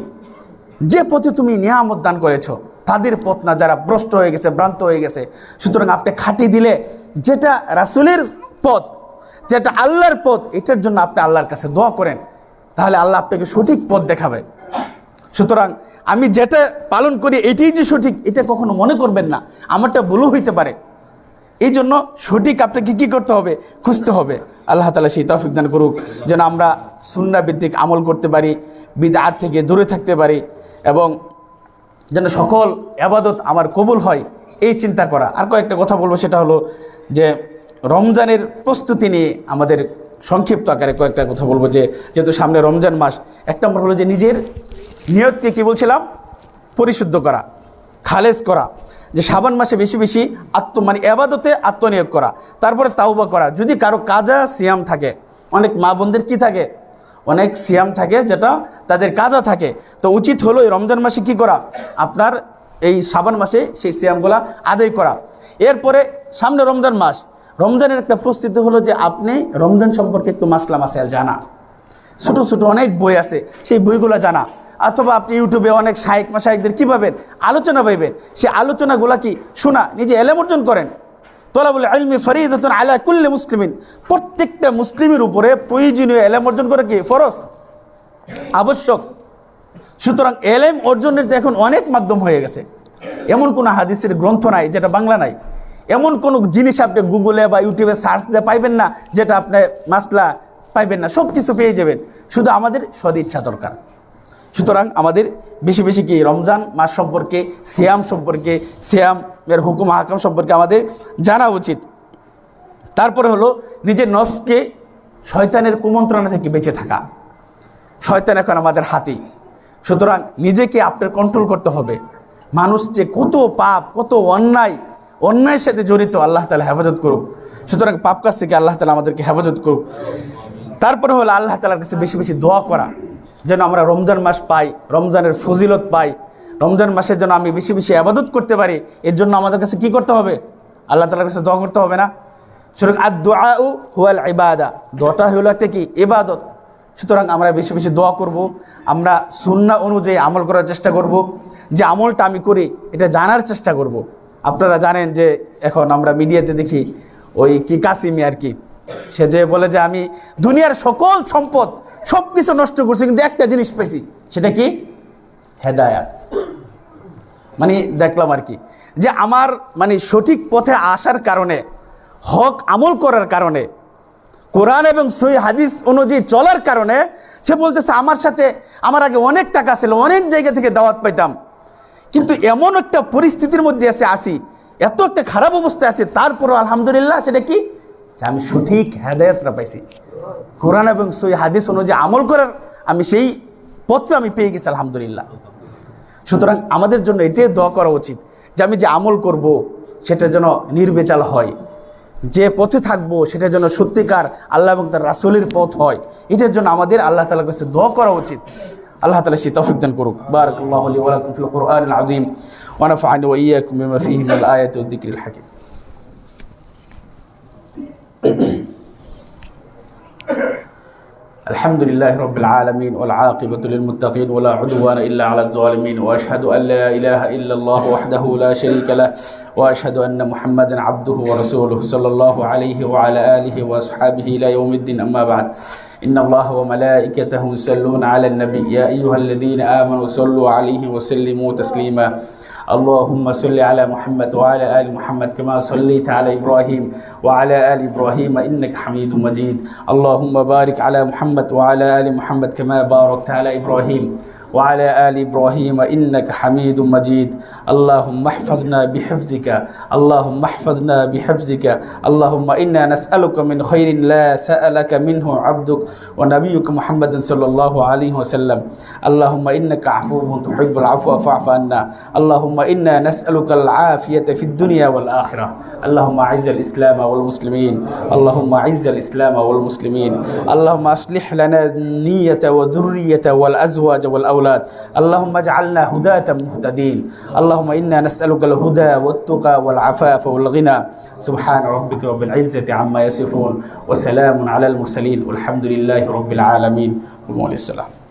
যে পথে তুমি নিয়ামত দান করেছো তাদের পথ না, যারা ভ্রষ্ট হয়ে গেছে, ভ্রান্ত হয়ে গেছে। সুতরাং আপনি খাঁটি দিলে যেটা রাসূলের পথ, যেটা আল্লাহর পথ, এটার জন্য আপনি আল্লাহর কাছে দোয়া করেন, তাহলে আল্লাহ আপনাকে সঠিক পথ দেখাবে। সুতরাং আমি যেটা পালন করি এটাই যে সঠিক, এটা কখনো মনে করবেন না, আমারটা ভুলও হইতে পারে। এই জন্য সঠিক আপনাকে কী করতে হবে? খুঁজতে হবে। আল্লাহ তাআলা সেই তৌফিক দান করুক যেন আমরা সুন্নাহ ভিত্তিক আমল করতে পারি, বিদআত থেকে দূরে থাকতে পারি, এবং যেন সকল ইবাদত আমার কবুল হয় এই চিন্তা করা। আর কয়েকটা কথা বলবো, সেটা হলো যে রমজানের প্রস্তুতি নিয়ে আমাদের সংক্ষিপ্ত আকারে কয়েকটা কথা বলবো। যেহেতু সামনে রমজান মাস, এক নম্বর হলো যে নিজের নিয়তকে কী বলছিলাম, পরিশুদ্ধ করা, খালেজ করা, যে শাবান মাসে বেশি বেশি মানে ইবাদতে আত্মনিয়োগ করা, তারপরে তাওবা করা। যদি কারো কাজা সিয়াম থাকে, অনেক মা বোনদের কী থাকে, অনেক সিয়াম থাকে যেটা তাদের কাজা থাকে, তো উচিত হলো এই রমজান মাসে কী করা, আপনার এই শাবান মাসে সেই সিয়ামগুলা আদায় করা। এরপরে সামনে রমজান মাস, রমজানের একটা প্রস্তুতি হলো যে আপনি রমজান সম্পর্কে একটু মাসলা মাসাইল জানা, ছোটো ছোটো অনেক বই আছে, সেই বইগুলো জানা, অথবা আপনি ইউটিউবে অনেক শায়েখ মাশায়েখদের কী পাবেন, আলোচনা পাইবেন, সেই আলোচনাগুলা কি শোনা, নিজে ইলম অর্জন করেন। তলাবুল ইলমি ফরিদাতুন আলা কুল্লি মুসলিমিন, প্রত্যেকটা মুসলিমের উপরে প্রয়োজনীয় ইলম অর্জন করা কি ফরজ, আবশ্যক। সুতরাং ইলম অর্জনের এখন অনেক মাধ্যম হয়ে গেছে। এমন কোনো হাদিসের গ্রন্থ নাই যেটা বাংলা নাই, এমন কোনো জিনিস আপনি গুগলে বা ইউটিউবে সার্চ দিয়ে পাইবেন না যেটা আপনি মাসলা পাইবেন না, সব কিছু পেয়ে যাবেন, শুধু আমাদের সদিচ্ছা দরকার। সুতরাং আমাদের বেশি বেশি কি রমজান মাস সম্পর্কে, সিয়াম সম্পর্কে, সিয়ামের হুকুম হাকাম সম্পর্কে আমাদের জানা উচিত। তারপরে হলো নিজের নফসকে শয়তানের কুমন্ত্রণা থেকে বেঁচে থাকা। শয়তান এখন আমাদের হাতেই, সুতরাং নিজেকে আপনার কন্ট্রোল করতে হবে। মানুষ যে কত পাপ, কত অন্যায়ের সাথে জড়িত, আল্লাহ তাআলা হেফাজত করুক। সুতরাং পাপ কাজ থেকে আল্লাহ তাআলা আমাদেরকে হেফাজত করুক। তারপরে হলো আল্লাহ তাআলার কাছে বেশি বেশি দোয়া করা, যেন আমরা রমজান মাস পাই, রমজানের ফজিলত পাই, রমজান মাসের জন্য আমি বেশি বেশি ইবাদত করতে পারি। এর জন্য আমাদের কাছে কি করতে হবে? আল্লাহ তাআলার কাছে দোয়া করতে হবে না? সুতরাং আদ-দুআউ হুয়াল ইবাদা, দোয়াটা হলো একটা কি ইবাদত। সুতরাং আমরা বেশি বেশি দোয়া করব, আমরা সুন্নাহ অনুযায়ী আমল করার চেষ্টা করব, যে আমলটা আমি করি এটা জানার চেষ্টা করব। আপনারা জানেন যে এখন আমরা মিডিয়াতে দেখি ওই কি কাসিমি আর কি, সে যে বলে যে আমি দুনিয়ার সকল সম্পদ সব কিছু নষ্ট করছি কিন্তু একটা জিনিস পেয়েছি, সেটা কি? হেদায়াত। মানে দেখলাম আর কি যে আমার মানে সঠিক পথে আসার কারণে, হক আমল করার কারণে, কোরআন এবং সহিহ হাদিস অনুযায়ী চলার কারণে সে বলতেছে আমার আগে অনেক টাকা ছিল, অনেক জায়গা থেকে দাওয়াত পাইতাম, কিন্তু এমন একটা পরিস্থিতির মধ্যে আসি, এত একটা খারাপ অবস্থায় আছে, তারপরও আলহামদুলিল্লাহ সেটা কি, যে আমি সঠিক হেদায়েতটা পাইছি, কোরআন এবং সহিহ হাদিস অনুযায়ী আমল করার আমি সেই পথটা আমি পেয়ে গেছি আলহামদুলিল্লাহ। সুতরাং আমাদের জন্য এটাই দোয়া করা উচিত যে আমি যে আমল করব সেটা যেন নির্বেচাল হয়, যে পথে থাকবো সেটা যেন সত্যিকার আল্লাহ এবং তার রাসূলের পথ হয়। এটার জন্য আমাদের আল্লাহ তাআলার কাছে দোয়া করা উচিত। আল্লাহ তাআলা সেই তৌফিক দান করুক। বারাকাল্লাহু লি ওয়া লাকুম ফিল কুরআনিল আযীম ওয়া নাফা'নি ওয়া ইয়্যাকুম বিমা ফীহি মিনাল আয়াতি ওয়াদ যিকরিল হাকীম। الحمد لله رب العالمين والعاقبة للمتقين ولا عدوان إلا على الظالمين وأشهد أن لا إله إلا الله وحده لا شريك له وأشهد أن محمدا عبده ورسوله صلى الله عليه وعلى آله وأصحابه إلى يوم الدين أما بعد إن الله وملائكته يصلون على النبي يا أيها الذين آمنوا صلوا عليه وسلموا تسليما اللهم صل على محمد وعلى آل محمد كما صليت على إبراهيم وعلى آل إبراهيم إنك حميد مجيد اللهم بارك على محمد وعلى آل محمد كما باركت على إبراهيم وعلى آل إبراهيم إنك حميد مجيد اللهم احفظنا بحفظك اللهم احفظنا بحفظك اللهم إنا نسألك من خير لا سألك منه عبدك ونبيك محمد صلى الله عليه وسلم اللهم إنك عفو تحب العفو فاعف عنا اللهم إنا نسألك العافية في الدنيا والآخرة اللهم أعز الإسلام والمسلمين اللهم أعز الإسلام والمسلمين اللهم أصلح لنا النية وذرية والأزواج والأولاد اللهم اجعلنا هداة مهتدين اللهم إنا نسألك الهدى والتقى والعفاف والغنى سبحان ربك رب العزة عما يصفون وسلام على المرسلين والحمد لله رب العالمين والسلام